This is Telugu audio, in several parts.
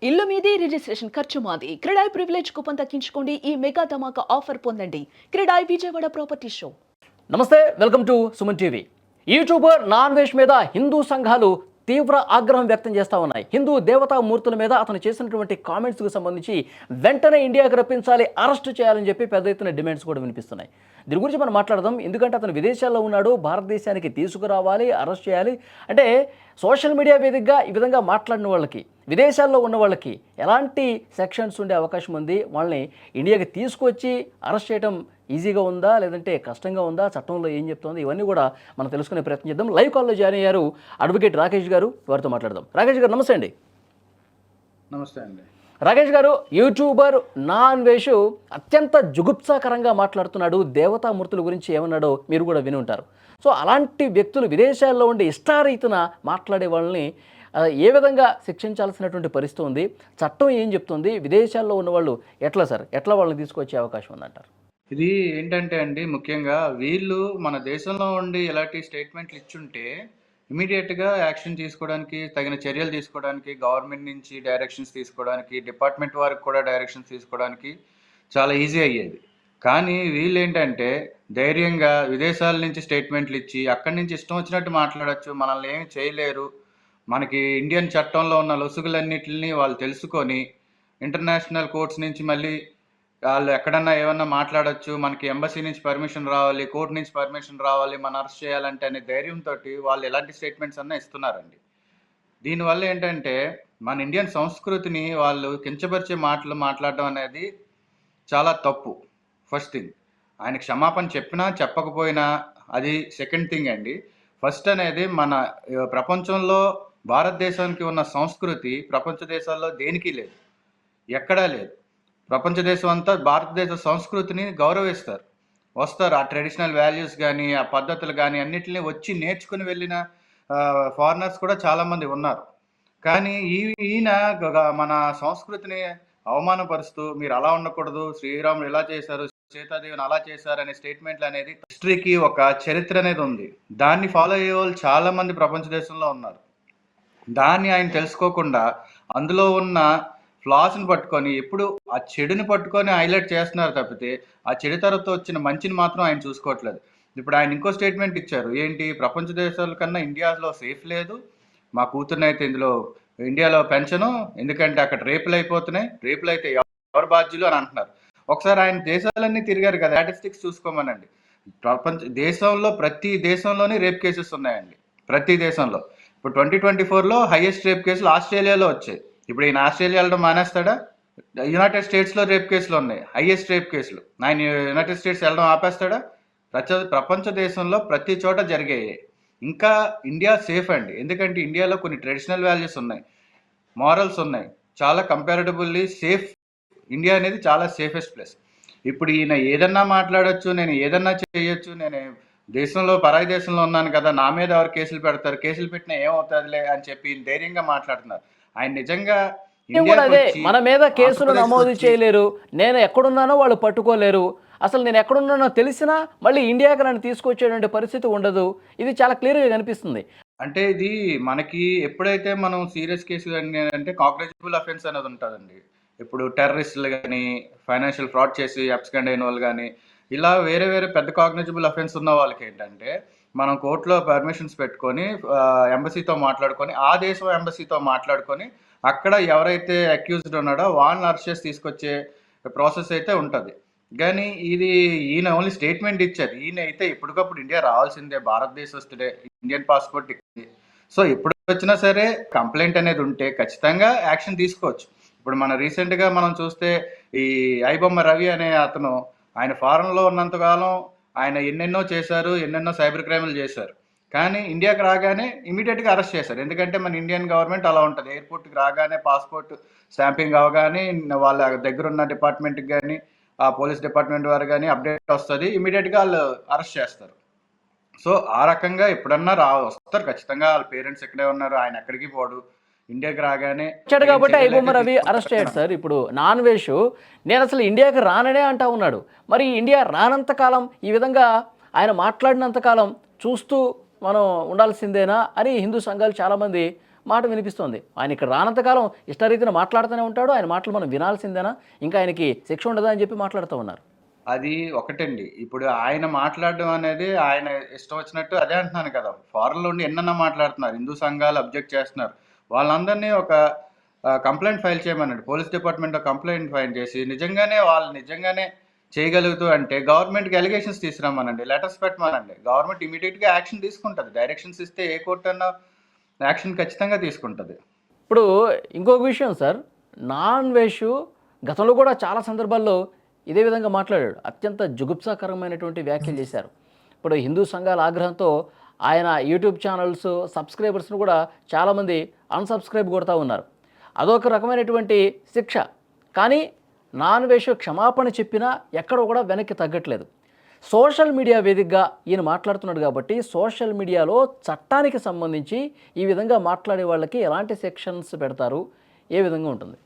ఇల్లు మీది రిజిస్ట్రేషన్ ఖర్చు మాది. క్రెడాయ్ ప్రివిలేజ్ కూపన్ తగ్గించుకోండి. ఈ మెగా ధమాకా ఆఫర్ పొందండి. CREDAI Vijayawada property show. నమస్తే, welcome to Suman TV. YouTuber non veg మీద హిందూ సంఘాలు తీవ్ర ఆగ్రహం వ్యక్తం చేస్తూ ఉన్నాయి. హిందూ దేవతామూర్తుల మీద అతను చేసినటువంటి కామెంట్స్కు సంబంధించి వెంటనే ఇండియాకి రప్పించాలి, అరెస్ట్ చేయాలని చెప్పి పెద్ద ఎత్తున డిమాండ్స్ కూడా వినిపిస్తున్నాయి. దీని గురించి మనం మాట్లాడదాం. ఎందుకంటే అతను విదేశాల్లో ఉన్నాడు, భారతదేశానికి తీసుకురావాలి, అరెస్ట్ చేయాలి అంటే సోషల్ మీడియా వేదికగా ఈ విధంగా మాట్లాడిన వాళ్ళకి, విదేశాల్లో ఉన్న వాళ్ళకి ఎలాంటి సెక్షన్స్ ఉండే అవకాశం ఉంది? వాళ్ళని ఇండియాకి తీసుకొచ్చి అరెస్ట్ చేయడం ఈజీగా ఉందా, లేదంటే కష్టంగా ఉందా, చట్టంలో ఏం చెప్తోంది, ఇవన్నీ కూడా మనం తెలుసుకునే ప్రయత్నం చేద్దాం. లైవ్ కాల్లో జాయిన్ అయ్యారు అడ్వకేట్ రాకేష్ గారు, వారితో మాట్లాడదాం. రాకేష్ గారు నమస్తే అండి. నమస్తే అండి. రాకేష్ గారు, యూట్యూబర్ నాన్ వేషు అత్యంత జుగుప్సాకరంగా మాట్లాడుతున్నాడు. దేవతామూర్తుల గురించి ఏమన్నాడో మీరు కూడా విని ఉంటారు. సో అలాంటి వ్యక్తులు విదేశాల్లో ఉండి ఇష్టారీతున మాట్లాడే వాళ్ళని ఏ విధంగా శిక్షించాల్సినటువంటి పరిస్థితి ఉంది? చట్టం ఏం చెప్తుంది? విదేశాల్లో ఉన్న వాళ్ళు ఎట్లా వాళ్ళని తీసుకొచ్చే అవకాశం ఉందంటారు? ఇది ఏంటంటే అండి, ముఖ్యంగా వీళ్ళు మన దేశంలో ఉండి ఇలాంటి స్టేట్మెంట్లు ఇచ్చుంటే ఇమీడియట్గా యాక్షన్ తీసుకోవడానికి, తగిన చర్యలు తీసుకోవడానికి, గవర్నమెంట్ నుంచి డైరెక్షన్స్ తీసుకోవడానికి, డిపార్ట్మెంట్ వారికి కూడా డైరెక్షన్స్ తీసుకోవడానికి చాలా ఈజీ అయ్యేది. కానీ వీళ్ళు ఏంటంటే ధైర్యంగా విదేశాల నుంచి స్టేట్మెంట్లు ఇచ్చి అక్కడి నుంచి ఇష్టం వచ్చినట్టు మాట్లాడచ్చు, మనల్ని ఏమి చేయలేరు, మనకి ఇండియన్ చట్టంలో ఉన్న లొసుగులన్నిటిని వాళ్ళు తెలుసుకొని ఇంటర్నేషనల్ కోర్ట్స్ నుంచి మళ్ళీ వాళ్ళు ఎక్కడన్నా ఏమన్నా మాట్లాడొచ్చు, మనకి ఎంబసీ నుంచి పర్మిషన్ రావాలి, కోర్టు నుంచి పర్మిషన్ రావాలి, మన అరెస్ట్ చేయాలంటే అనే ధైర్యంతో వాళ్ళు ఎలాంటి స్టేట్మెంట్స్ అన్నా ఇస్తున్నారండి. దీనివల్ల ఏంటంటే మన ఇండియన్ సంస్కృతిని వాళ్ళు కించపరిచే మాటలు మాట్లాడడం అనేది చాలా తప్పు. ఫస్ట్ థింగ్, ఆయన క్షమాపణ చెప్పినా చెప్పకపోయినా అది సెకండ్ థింగ్ అండి. ఫస్ట్ అనేది మన ప్రపంచంలో భారతదేశానికి ఉన్న సంస్కృతి ప్రపంచ దేశాల్లో దేనికి లేదు, ఎక్కడా లేదు. ప్రపంచ దేశం అంతా భారతదేశ సంస్కృతిని గౌరవిస్తారు, వస్తారు. ఆ ట్రెడిషనల్ వాల్యూస్ కానీ, ఆ పద్ధతులు కానీ అన్నిటిని వచ్చి నేర్చుకుని వెళ్ళిన ఫారినర్స్ కూడా చాలామంది ఉన్నారు. కానీ ఈయన మన సంస్కృతిని అవమానపరుస్తూ, మీరు అలా ఉండకూడదు, శ్రీరాములు ఇలా చేశారు, సీతాదేవిని అలా చేశారు అనే స్టేట్మెంట్లు అనేది హిస్టరీకి ఒక చరిత్ర అనేది ఉంది. దాన్ని ఫాలో అయ్యే వాళ్ళు చాలామంది ప్రపంచ దేశంలో ఉన్నారు. దాన్ని ఆయన తెలుసుకోకుండా అందులో ఉన్న ఫ్లాస్ని పట్టుకొని ఎప్పుడు ఆ చెడుని పట్టుకొని హైలైట్ చేస్తున్నారు తప్పితే ఆ చెడు తరతో వచ్చిన మంచిని మాత్రం ఆయన చూసుకోవట్లేదు. ఇప్పుడు ఆయన ఇంకో స్టేట్మెంట్ ఇచ్చారు, ఏంటి, ప్రపంచ దేశాల కన్నా ఇండియాలో సేఫ్ లేదు, మా కూతుర్ని అయితే ఇండియాలో పెంచను, ఎందుకంటే అక్కడ రేపులు అయిపోతున్నాయి, రేపులు అయితే ఎవరు బాధ్యులు అని అంటున్నారు. ఒకసారి ఆయన దేశాలన్నీ తిరిగారు కదా, స్టాటిస్టిక్స్ చూసుకోమనండి. దేశంలో ప్రతి దేశంలోని రేప్ కేసెస్ ఉన్నాయండి, ప్రతి దేశంలో. ఇప్పుడు 2024లో హైయెస్ట్ రేప్ కేసులు ఆస్ట్రేలియాలో వచ్చాయి. ఇప్పుడు ఈయన ఆస్ట్రేలియా వెళ్ళడం మానేస్తాడా? యునైటెడ్ స్టేట్స్లో రేప్ కేసులు ఉన్నాయి, హైయెస్ట్ రేప్ కేసులు. ఆయన యునైటెడ్ స్టేట్స్ వెళ్ళడం ఆపేస్తాడా? ప్రపంచ దేశంలో ప్రతి చోట జరిగాయి. ఇంకా ఇండియా సేఫ్ అండి, ఎందుకంటే ఇండియాలో కొన్ని ట్రెడిషనల్ వాల్యూస్ ఉన్నాయి, మారల్స్ ఉన్నాయి, చాలా కంపారిటబుల్లీ సేఫ్. ఇండియా అనేది చాలా సేఫెస్ట్ ప్లేస్. ఇప్పుడు ఈయన ఏదన్నా మాట్లాడచ్చు, నేను ఏదన్నా చేయొచ్చు, నేను దేశంలో పరాయి దేశంలో ఉన్నాను కదా, నా మీద ఎవరు కేసులు పెడతారు, కేసులు పెట్టినా ఏమవుతుందిలే అని చెప్పి ధైర్యంగా మాట్లాడుతున్నారు. ఆయన నిజంగా అదే, మన మీద కేసులు నమోదు చేయలేరు, నేను ఎక్కడున్నానో వాళ్ళు పట్టుకోలేరు, అసలు నేను ఎక్కడున్నానో తెలిసినా మళ్ళీ ఇండియాకి నన్ను తీసుకొచ్చేటువంటి పరిస్థితి ఉండదు. ఇది చాలా క్లియర్గా కనిపిస్తుంది. అంటే ఇది మనకి ఎప్పుడైతే మనం సీరియస్ కేసులు అంటే కాగ్నిజబుల్ అఫెన్స్ అనేది ఉంటుందండి. ఇప్పుడు టెర్రరిస్టులు కానీ, ఫైనాన్షియల్ ఫ్రాడ్ చేసి అబ్స్కాండ్ అయిన వాళ్ళు కానీ, ఇలా వేరే వేరే పెద్ద కాగ్నిజబుల్ అఫెన్స్ ఉన్న వాళ్ళకి ఏంటంటే మనం కోర్టులో పర్మిషన్స్ పెట్టుకొని ఎంబసీతో మాట్లాడుకొని, ఆ దేశం ఎంబసీతో మాట్లాడుకొని అక్కడ ఎవరైతే అక్యూజ్డ్ ఉన్నాడో వాళ్ళని అరెస్ట్ చేసి తీసుకొచ్చే ప్రాసెస్ అయితే ఉంటుంది. కానీ ఇది ఈయన ఓన్లీ స్టేట్మెంట్ ఇచ్చారు. ఈయన అయితే ఇప్పటికప్పుడు ఇండియా రావాల్సిందే, భారతదేశస్తుడే, ఇండియన్ పాస్పోర్ట్. సో ఇప్పుడు వచ్చినా సరే కంప్లైంట్ అనేది ఉంటే ఖచ్చితంగా యాక్షన్ తీసుకోవచ్చు. ఇప్పుడు మన రీసెంట్గా మనం చూస్తే ఈ ఐబొమ్మ రవి అనే అతను, ఆయన ఫారెన్లో ఉన్నంతకాలం ఆయన ఎన్నెన్నో చేశారు, ఎన్నెన్నో సైబర్ క్రైమ్లు చేశారు. కానీ ఇండియాకి రాగానే ఇమీడియట్గా అరెస్ట్ చేశారు, ఎందుకంటే మన ఇండియన్ గవర్నమెంట్ అలా ఉంటుంది. ఎయిర్పోర్ట్కి రాగానే పాస్పోర్ట్ స్టాంపింగ్ అవగానే వాళ్ళ దగ్గర ఉన్న డిపార్ట్మెంట్కి కానీ, ఆ పోలీస్ డిపార్ట్మెంట్ వారు కానీ అప్డేట్ వస్తుంది, ఇమీడియట్గా వాళ్ళు అరెస్ట్ చేస్తారు. సో ఆ రకంగా ఎప్పుడన్నా వస్తారు ఖచ్చితంగా. వాళ్ళ పేరెంట్స్ ఎక్కడే ఉన్నారు, ఆయన ఎక్కడికి పోడు, ఇండియాకి రాగానే వచ్చాడు కాబట్టి ఐబొమ్మ రవి అరెస్ట్ అయ్యాడు సార్. ఇప్పుడు నాన్ వేష్ నేను అసలు ఇండియాకి రాననే అంటా ఉన్నాడు. మరి ఇండియా రానంతకాలం, ఈ విధంగా ఆయన మాట్లాడినంతకాలం చూస్తూ మనం ఉండాల్సిందేనా అని హిందూ సంఘాలు చాలామంది మాట వినిపిస్తోంది. ఆయన ఇక్కడ రానంతకాలం ఇష్టరీతిన మాట్లాడుతూనే ఉంటాడు. ఆయన మాటలు మనం వినాల్సిందేనా, ఇంకా ఆయనకి శిక్ష ఉండదా అని చెప్పి మాట్లాడుతూ ఉన్నారు. అది ఒకటండి. ఇప్పుడు ఆయన మాట్లాడడం అనేది ఆయన ఇష్టం వచ్చినట్టు అదే అంటున్నాను కదా! ఫారెన్‌లో ఉండి ఎన్నన్నా మాట్లాడుతున్నారు. హిందూ సంఘాలు అబ్జెక్ట్ చేస్తున్నారు. వాళ్ళందరినీ ఒక కంప్లెయింట్ ఫైల్ చేయమనండి. పోలీస్ డిపార్ట్మెంట్‌లో కంప్లెయింట్ ఫైల్ చేసి నిజంగానే చేయగలుగుతూ అంటే గవర్నమెంట్‌కి అలిగేషన్స్ తీసుకురమ్మనండి. లెటర్స్ పెట్టమనండి. గవర్నమెంట్ ఇమ్మీడియేట్‌గా యాక్షన్ తీసుకుంటది. డైరెక్షన్స్ ఇస్తే ఏ కోర్ట్ అన్నా యాక్షన్ ఖచ్చితంగా తీసుకుంటది. ఇప్పుడు ఇంకొక విషయం సార్, నాన్ వేషు గతంలో కూడా చాలా సందర్భాల్లో ఇదే విధంగా మాట్లాడాడు. అత్యంత జుగుప్సాకరమైనటువంటి వ్యాఖ్యలు చేశారు. ఇప్పుడు హిందూ సంఘాల ఆగ్రహంతో ఆయన యూట్యూబ్ ఛానల్స్ సబ్స్క్రైబర్స్ను కూడా చాలామంది అన్సబ్స్క్రైబ్ కొడతా ఉన్నారు. అదొక రకమైనటువంటి శిక్ష. కానీ నాన్ వేషు క్షమాపణ చెప్పినా ఎక్కడ కూడా వెనక్కి తగ్గట్లేదు. సోషల్ మీడియా వేదికగా ఈయన మాట్లాడుతున్నాడు కాబట్టి సోషల్ మీడియాలో చట్టానికి సంబంధించి ఈ విధంగా మాట్లాడే వాళ్ళకి ఎలాంటి సెక్షన్స్ పెడతారు, ఏ విధంగా ఉంటుంది?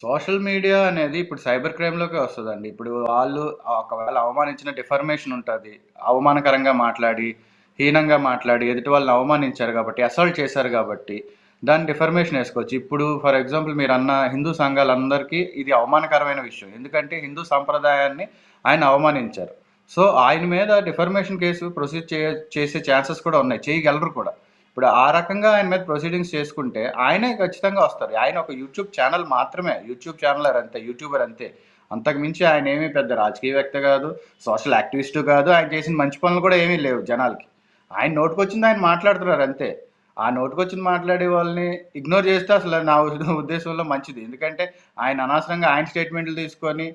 సోషల్ మీడియా అనేది ఇప్పుడు సైబర్ క్రైమ్‌లోకే వస్తదండి. ఇప్పుడు వాళ్ళు ఒకవేళ అవమానించిన డిఫర్మేషన్ ఉంటది. అవమానకరంగా మాట్లాడి, హీనంగా మాట్లాడి ఎదుటి వాళ్ళని అవమానించారు కాబట్టి, అసాల్ట్ చేశారు కాబట్టి దాన్ని డిఫర్మేషన్ ఏసుకోవచ్చు. ఇప్పుడు ఫర్ ఎగ్జాంపుల్ మీరన్న హిందూ సంఘాలందరికీ ఇది అవమానకరమైన విషయం. ఎందుకంటే హిందూ సంప్రదాయాన్ని ఆయన అవమానించారు. సో, ఆయన మీద డిఫర్మేషన్ కేసు ప్రొసీడ్ చేసే ఛాన్సెస్ కూడా ఉన్నాయి. చేయగలరు కూడా. ఇప్పుడు ఆ రకంగా ఆయన మీద ప్రొసీడింగ్స్ చేసుకుంటే ఆయనే ఖచ్చితంగా వస్తారు. ఆయన ఒక యూట్యూబ్ ఛానల్ మాత్రమే. యూట్యూబ్ ఛానలర్ అంతే. యూట్యూబర్ అంతే. అంతకు మించి ఆయనేమి పెద్ద రాజకీయవేత్త కాదు. సోషల్ యాక్టివిస్టు కాదు. ఆయన చేసిన మంచి పనులు కూడా ఏమీ లేవు జనాలకి. ఆయన నోటికొచ్చింది ఆయన మాట్లాడుతున్నారు అంతే. ఆ నోటికొచ్చింది మాట్లాడే వాళ్ళని ఇగ్నోర్ చేస్తే అసలు నా ఉద్దేశంలో మంచిది. ఎందుకంటే ఆయన అనవసరంగా ఆయన స్టేట్మెంట్లు తీసుకొని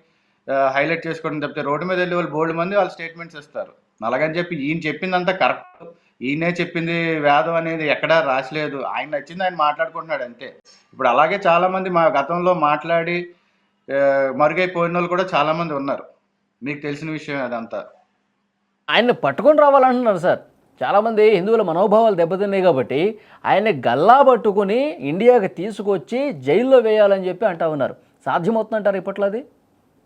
హైలైట్ చేసుకోవడం తప్పితే రోడ్డు మీద వెళ్ళే వాళ్ళు బోల్డు మంది వాళ్ళ స్టేట్మెంట్స్ ఇస్తారు. అలాగని చెప్పి ఈయన చెప్పిందంతా కరెక్ట్, ఈయనే చెప్పింది వేదం అనేది ఎక్కడా రాసలేదు. ఆయన నచ్చింది ఆయన మాట్లాడుకుంటున్నాడు అంతే. ఇప్పుడు అలాగే చాలామంది మా గతంలో మాట్లాడి మరుగైపోయినోళ్ళు కూడా చాలామంది ఉన్నారు. మీకు తెలిసిన విషయం అదంతా. ఆయన్ని పట్టుకొని రావాలంటున్నారు సార్. చాలామంది హిందువుల మనోభావాలు దెబ్బతిన్నాయి కాబట్టి ఆయన్ని గల్లా పట్టుకుని ఇండియాకి తీసుకొచ్చి జైల్లో వేయాలని చెప్పి అంటా ఉన్నారు. సాధ్యమవుతుందంటారు ఇప్పట్లో అది?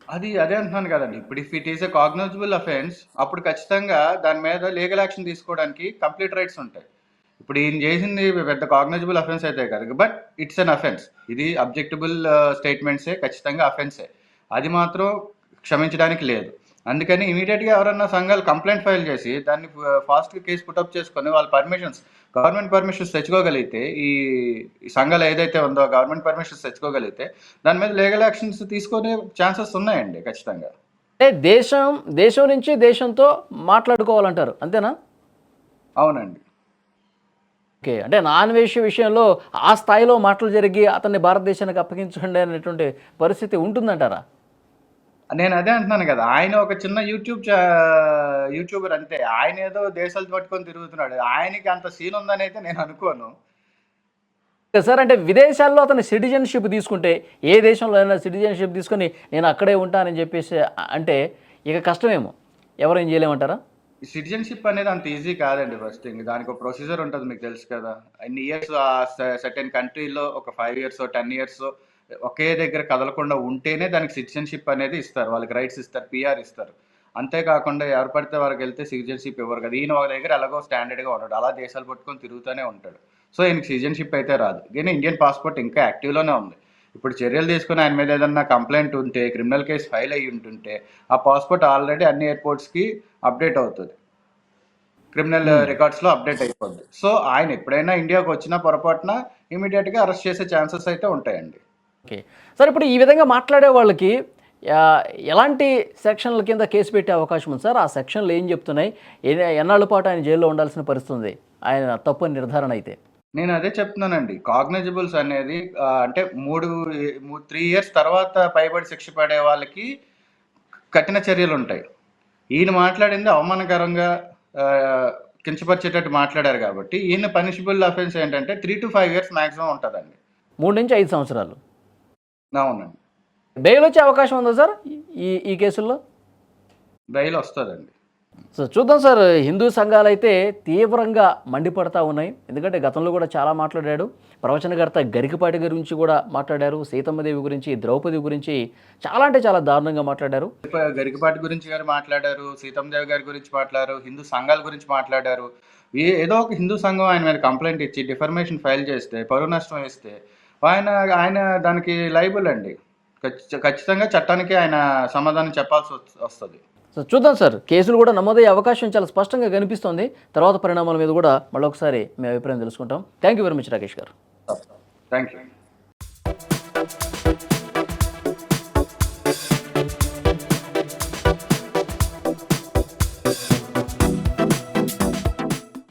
అదే అంటున్నాను కదండి. ఇప్పుడు if it is a cognisable offence అప్పుడు ఖచ్చితంగా దాని మీద లీగల్ యాక్షన్ తీసుకోవడానికి కంప్లీట్ రైట్స్ ఉంటాయి. ఇప్పుడు ఈయన చేసింది పెద్ద కాగ్నైజబుల్ అఫెన్స్ అయితే కాదు. But it's an offence. ఇది అబ్జెక్టబుల్ స్టేట్మెంట్సే, ఖచ్చితంగా అఫెన్సే. అది మాత్రం క్షమించడానికి లేదు. అందుకని ఇమీడియట్గా ఎవరన్నా సంఘాలు కంప్లైంట్ ఫైల్ చేసి దాన్ని ఫాస్ట్గా కేసు పుటప్ చేసుకొని వాళ్ళ గవర్నమెంట్ పర్మిషన్స్ తెచ్చుకోగలిగితే, ఈ సంఘాలు ఏదైతే ఉందో గవర్నమెంట్ పర్మిషన్స్ తెచ్చుకోగలిగితే దాని మీద లీగల్ యాక్షన్స్ తీసుకునే ఛాన్సెస్ ఉన్నాయండి ఖచ్చితంగా. అంటే దేశం నుంచి దేశంతో మాట్లాడుకోవాలంటారు అంతేనా? అవునండి. ఓకే. అంటే నాన్ వేష విషయంలో ఆ స్థాయిలో మాటలు జరిగి అతన్ని భారతదేశానికి అప్పగించండి అనేటువంటి పరిస్థితి ఉంటుందంటారా? నేను అదే అంటున్నాను కదా! ఆయన ఒక చిన్న యూట్యూబర్ అంతే. ఆయన ఏదో దేశాలు పట్టుకొని తిరుగుతున్నాడు. ఆయనకి అంత సీన్ ఉందని అయితే నేను అనుకోను. సార్, అంటే విదేశాల్లో అతను సిటిజన్షిప్ తీసుకుంటే, ఏ దేశంలో అయినా సిటిజన్షిప్ తీసుకొని నేను అక్కడే ఉంటానని చెప్పేసి అంటే ఇక కష్టమేమో, ఎవరేం చేయలేమంటారా? సిటిజన్‌షిప్ అనేది అంత ఈజీ కాదండి ఫస్ట్ థింగ్. దానికి ఒక ప్రొసీజర్ ఉంటది, మీకు తెలుసు కదా! ఇన్ని ఇయర్స్ సర్టెన్ కంట్రీలో ఒక 5 ఇయర్సో, 10 ఇయర్సో ఒకే దగ్గర కదలకుండా ఉంటేనే దానికి సిటిజన్‌షిప్ అనేది ఇస్తారు. వాళ్ళకి రైట్స్ ఇస్తారు. పీఆర్ ఇస్తారు. అంతే కాకుండా ఎవరు పడితే వారికెళ్తే సిటిజన్‌షిప్ ఇవ్వరు కదా! ఈయన ఒక దగ్గర ఎలాగో స్టాండర్డ్‌గా ఉన్నాడు. అలా దేశాలు పట్టుకొని తిరుగుతూనే ఉంటాడు. సో, ఈయనకి సిటిజన్‌షిప్ అయితే రాదు. కానీ ఇండియన్ పాస్‌పోర్ట్ ఇంకా యాక్టివ్‌లోనే ఉంది. ఇప్పుడు చర్యలు తీసుకొని ఆయన మీద ఏదన్నా కంప్లెయింట్ ఉంటే, క్రిమినల్ కేస్ ఫైల్ అయ్యి ఉంటుంటే, ఆ పాస్‌పోర్ట్ ఆల్రెడీ అన్ని ఎయిర్‌పోర్ట్స్‌కి అప్డేట్ అవుతది. క్రిమినల్ రికార్డ్స్‌లో అప్డేట్ అయిపోద్ది. సో, ఆయన ఎప్పుడైనా ఇండియాకి వచ్చినా పొరపాటున ఇమ్మీడియేట్‌గా అరెస్ట్ చేసే ఛాన్సెస్ అయితే ఉంటాయండి. ఓకే. సార్, ఇప్పుడు ఈ విధంగా మాట్లాడే వాళ్ళకి ఎలాంటి సెక్షన్ల కింద కేసు పెట్టే అవకాశం ఉంది సార్? ఆ సెక్షన్లు ఏం చెప్తున్నాయి? ఎన్నాళ్ళ పాటు ఆయన జైల్లో ఉండాల్సిన పరిస్థితి ఉంది ఆయన తప్పు నిర్ధారణ అయితే? నేను అదే చెప్తున్నానండి. కాగ్నిజబుల్స్ అనేది అంటే 3 ఇయర్స్ తర్వాత పైబడి శిక్ష పడే వాళ్ళకి కఠిన చర్యలుంటాయి. ఈయన మాట్లాడింది అవమానకరంగా కించపరిచేటట్టు మాట్లాడారు కాబట్టి ఈయన పనిషబుల్ అఫెన్స్ ఏంటంటే 3-5 ఇయర్స్ మాక్సిమం ఉంటుందండి. 3 నుంచి 5 సంవత్సరాలు. అవునండి. బెయిల్ వచ్చే అవకాశం ఉందా సార్ ఈ కేసుల్లో? బెయిల్ వస్తుందండి. సో చూద్దాం సార్. హిందూ సంఘాలు అయితే తీవ్రంగా మండిపడతా ఉన్నాయి. ఎందుకంటే గతంలో కూడా చాలా మాట్లాడాడు. ప్రవచనకర్త గరికపాటి గురించి కూడా మాట్లాడారు, సీతమ్మదేవి గురించి, ద్రౌపది గురించి చాలా అంటే చాలా దారుణంగా మాట్లాడారు. గరికపాటి గురించి గారు మాట్లాడారు, సీతందేవి గారి గురించి మాట్లాడారు, హిందూ సంఘాల గురించి మాట్లాడారు. ఏదో ఒక హిందూ సంఘం ఆయన మీద కంప్లైంట్ ఇచ్చి డిఫర్మేషన్ ఫైల్ చేస్తే, పరువు నష్టం వేస్తే ఆయన ఆయన దానికి లైబుల్ అండి. ఖచ్చితంగా చట్టానికి ఆయన సమాధానం చెప్పాల్సి వస్తుంది. సో చూద్దాం సార్, కేసులు కూడా నమోదయ్యే అవకాశం చాలా స్పష్టంగా కనిపిస్తోంది. తర్వాత పరిణామాల మీద కూడా మళ్ళొకసారి మీ అభిప్రాయం తెలుసుకుంటాం. Thank you very much Rakesh garu. Thank you.